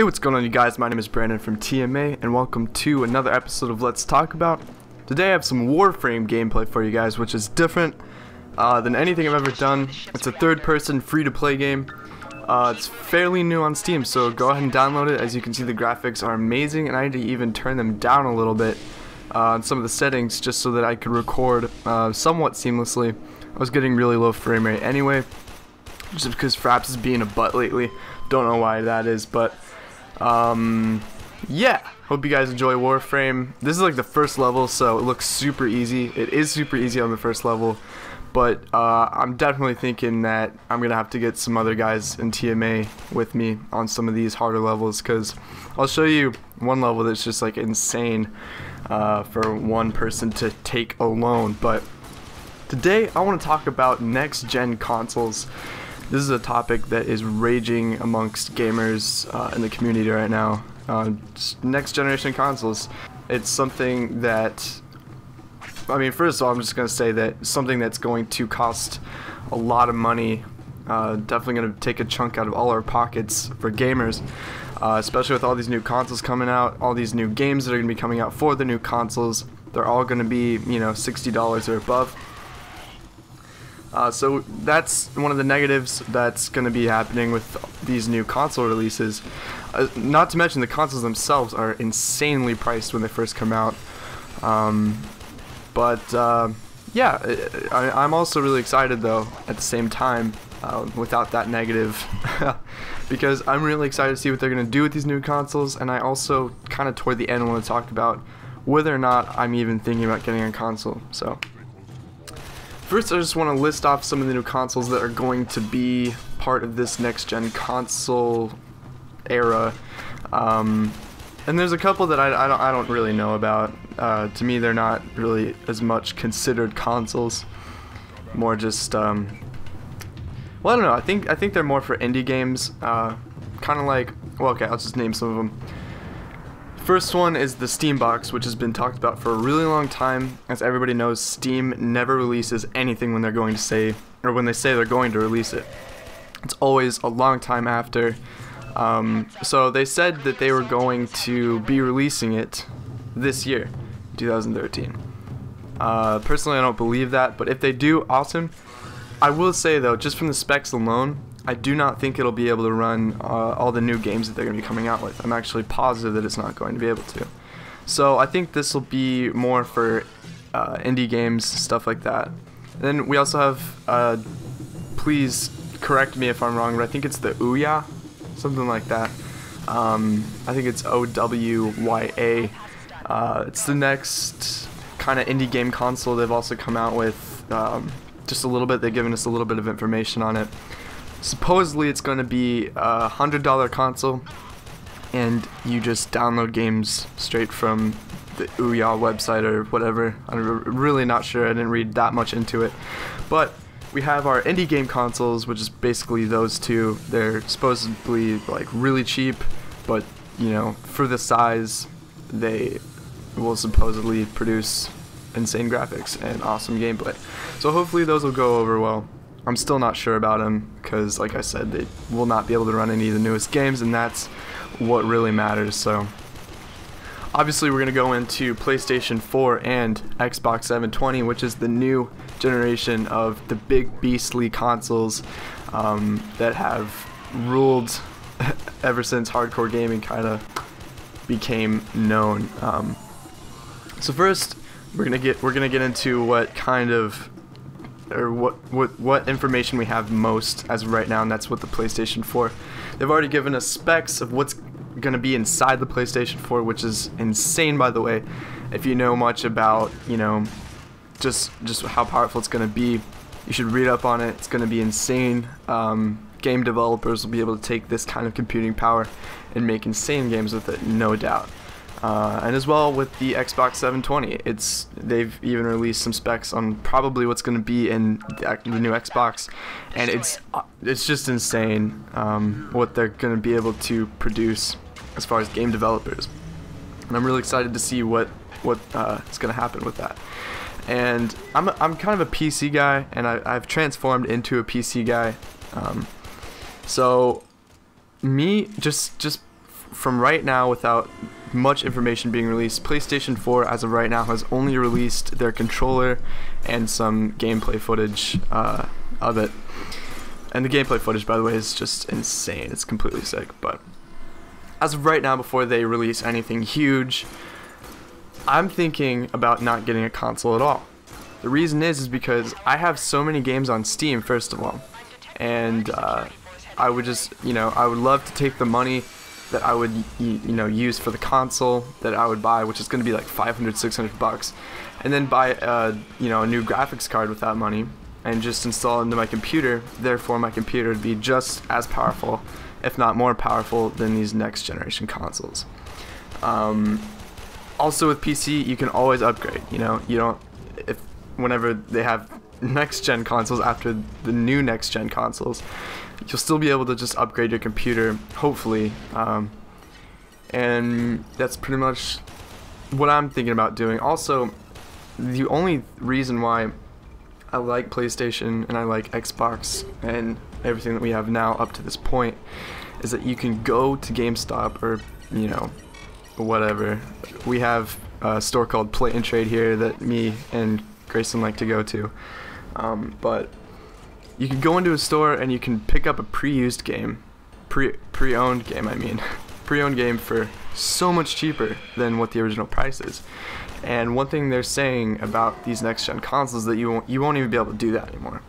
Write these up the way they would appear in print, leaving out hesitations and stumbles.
Hey, what's going on, you guys? My name is Brandon from TMA, and welcome to another episode of Let's Talk About. Today I have some Warframe gameplay for you guys, which is different than anything I've ever done. It's a third-person, free-to-play game. It's fairly new on Steam, so go ahead and download it. As you can see, the graphics are amazing, and I had to even turn them down a little bit on some of the settings just so that I could record somewhat seamlessly. I was getting really low frame rate anyway, just because Fraps is being a butt lately. Don't know why that is, but yeah, hope you guys enjoy Warframe. This is like the first level, so it looks super easy. It is super easy on the first level, but I'm definitely thinking that I'm gonna have to get some other guys in TMA with me on some of these harder levels, because I'll show you one level that's just like insane for one person to take alone. But today I want to talk about next gen consoles. This is a topic that is raging amongst gamers in the community right now. Next generation consoles. It's something that, I mean, first of all, I'm just going to say that something that's going to cost a lot of money, definitely going to take a chunk out of all our pockets for gamers, especially with all these new consoles coming out, all these new games that are going to be coming out for the new consoles. They're all going to be, you know, $60 or above. So that's one of the negatives that's going to be happening with these new console releases. Not to mention the consoles themselves are insanely priced when they first come out. Yeah, I'm also really excited though at the same time, without that negative, because I'm really excited to see what they're going to do with these new consoles, and I also kind of toward the end want to talk about whether or not I'm even thinking about getting a console. So first, I just want to list off some of the new consoles that are going to be part of this next-gen console era. And there's a couple that I don't really know about. To me, they're not really as much considered consoles. More just, well, I don't know. I think they're more for indie games. Kind of like, well, okay, I'll just name some of them. First one is the Steam Box, which has been talked about for a really long time. As everybody knows, Steam never releases anything when they're going to say, or when they say they're going to release it. It's always a long time after. So they said that they were going to be releasing it this year, 2013. Personally, I don't believe that, but if they do, awesome. I will say though, just from the specs alone, I do not think it'll be able to run all the new games that they're going to be coming out with. I'm actually positive that it's not going to be able to. So I think this will be more for indie games, stuff like that. And then we also have, please correct me if I'm wrong, but I think it's the Ouya, something like that. I think it's OWYA. It's the next kind of indie game console they've also come out with. Just a little bit, they've given us a little bit of information on it. Supposedly it's going to be a $100 console, and you just download games straight from the Ouya website or whatever. I'm really not sure, I didn't read that much into it. But we have our indie game consoles, which is basically those two. They're supposedly like really cheap, but you know, for the size, they will supposedly produce insane graphics and awesome gameplay. So hopefully those will go over well. I'm still not sure about them because, like I said, they will not be able to run any of the newest games, and that's what really matters. So obviously we're going to go into PlayStation 4 and Xbox 720, which is the new generation of the big beastly consoles that have ruled ever since hardcore gaming kind of became known. So first we're gonna get into what kind of, or what information we have most as of right now, and that's what the PlayStation 4. They've already given us specs of what's going to be inside the PlayStation 4, which is insane, by the way. If you know much about, you know, just how powerful it's going to be, you should read up on it. It's going to be insane. Game developers will be able to take this kind of computing power and make insane games with it, no doubt. And as well with the Xbox 720, they've even released some specs on probably what's going to be in the new Xbox, and it's just insane what they're going to be able to produce as far as game developers. And I'm really excited to see what is going to happen with that. And I'm kind of a PC guy, and I've transformed into a PC guy. So me, just from right now, without much information being released, PlayStation 4 as of right now has only released their controller and some gameplay footage of it. And the gameplay footage, by the way, is just insane. It's completely sick. But as of right now, before they release anything huge, I'm thinking about not getting a console at all. The reason is because I have so many games on Steam, first of all, and I would just, I would love to take the money that I would, use for the console that I would buy, which is going to be like $500-600, and then buy a new graphics card with that money and just install it into my computer. Therefore, my computer would be just as powerful, if not more powerful, than these next generation consoles. Also with PC, you can always upgrade. Whenever they have next gen consoles after the new next gen consoles, you'll still be able to just upgrade your computer, hopefully, and that's pretty much what I'm thinking about doing. Also, the only reason why I like PlayStation and I like Xbox and everything that we have now up to this point is that you can go to GameStop or whatever. We have a store called Play and Trade here that me and Grayson like to go to, but you can go into a store and you can pick up a pre-used game, pre-owned game, pre-owned game for so much cheaper than what the original price is. And one thing they're saying about these next gen consoles is that you won't even be able to do that anymore.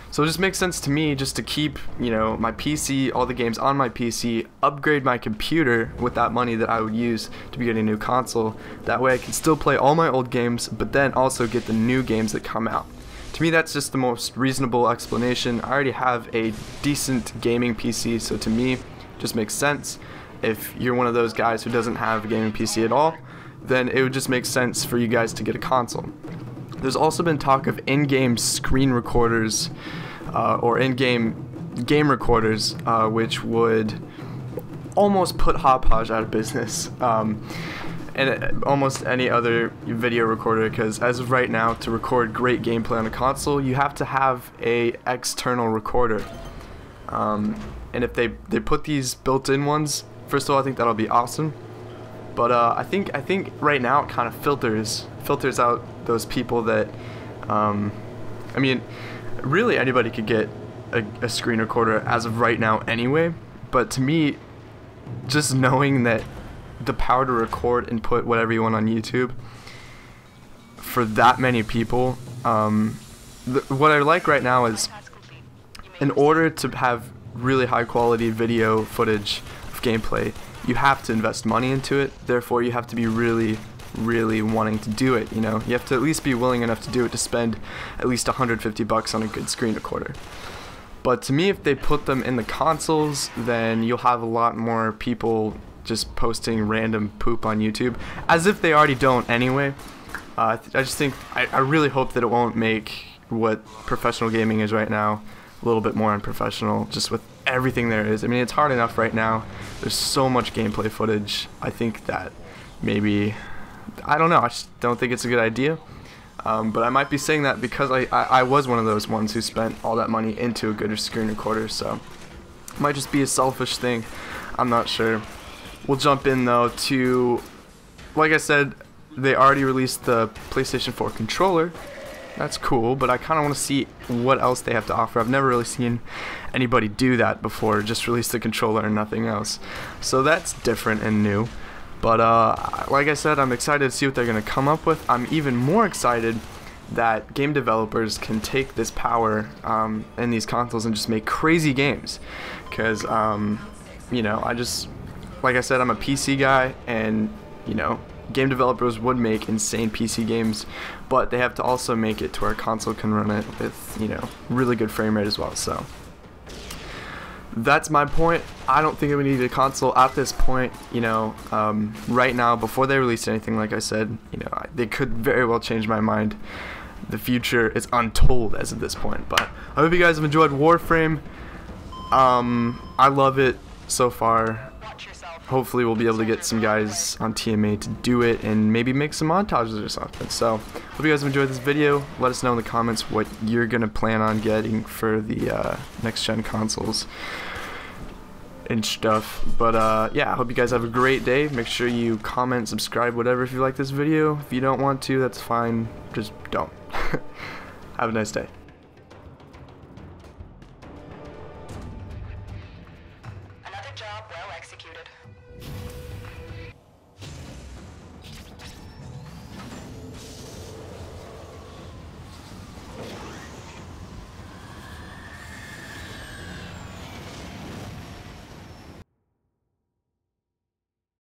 So it just makes sense to me just to keep, my PC, all the games on my PC, upgrade my computer with that money that I would use to be getting a new console. That way I can still play all my old games, but then also get the new games that come out. To me, that's just the most reasonable explanation. I already have a decent gaming PC, so to me, it just makes sense. If you're one of those guys who doesn't have a gaming PC at all, then it would just make sense for you guys to get a console. There's also been talk of in-game screen recorders or in-game game recorders, which would almost put Hauppauge out of business, and almost any other video recorder, because as of right now, to record great gameplay on a console, you have to have a external recorder. And if they put these built-in ones, first of all, I think that'll be awesome. But I think right now it kind of filters out those people that, really anybody could get a screen recorder as of right now anyway. But to me, just knowing that the power to record and put whatever you want on YouTube for that many people, what I like right now is, in order to have really high quality video footage of gameplay, you have to invest money into it. Therefore, you have to be really wanting to do it. You have to at least be willing enough to do it, to spend at least $150 on a good screen recorder. But to me, if they put them in the consoles, then you'll have a lot more people just posting random poop on YouTube, as if they already don't anyway. I really hope that it won't make what professional gaming is right now a little bit more unprofessional, just with everything there is. It's hard enough right now. There's so much gameplay footage. I think that maybe, I don't know, I just don't think it's a good idea. But I might be saying that because I was one of those ones who spent all that money into a good screen recorder, so it might just be a selfish thing. I'm not sure. We'll jump in though to, like I said, they already released the PlayStation 4 controller. That's cool, but I kind of want to see what else they have to offer. I've never really seen anybody do that before, just release the controller and nothing else. So that's different and new. But like I said, I'm excited to see what they're going to come up with. I'm even more excited that game developers can take this power in these consoles and just make crazy games. Because, like I said, I'm a PC guy, and, game developers would make insane PC games, but they have to also make it to where a console can run it with, really good frame rate as well. So that's my point. I don't think we need a console at this point. Right now, before they release anything, like I said, they could very well change my mind. The future is untold as of this point. But I hope you guys have enjoyed Warframe. I love it so far. Hopefully we'll be able to get some guys on TMA to do it and maybe make some montages or something. So hope you guys have enjoyed this video. Let us know in the comments what you're gonna plan on getting for the next gen consoles. and stuff. But yeah, I hope you guys have a great day. Make sure you comment, subscribe, whatever if you like this video. If you don't want to, that's fine. Just don't. Have a nice day. Another job well executed.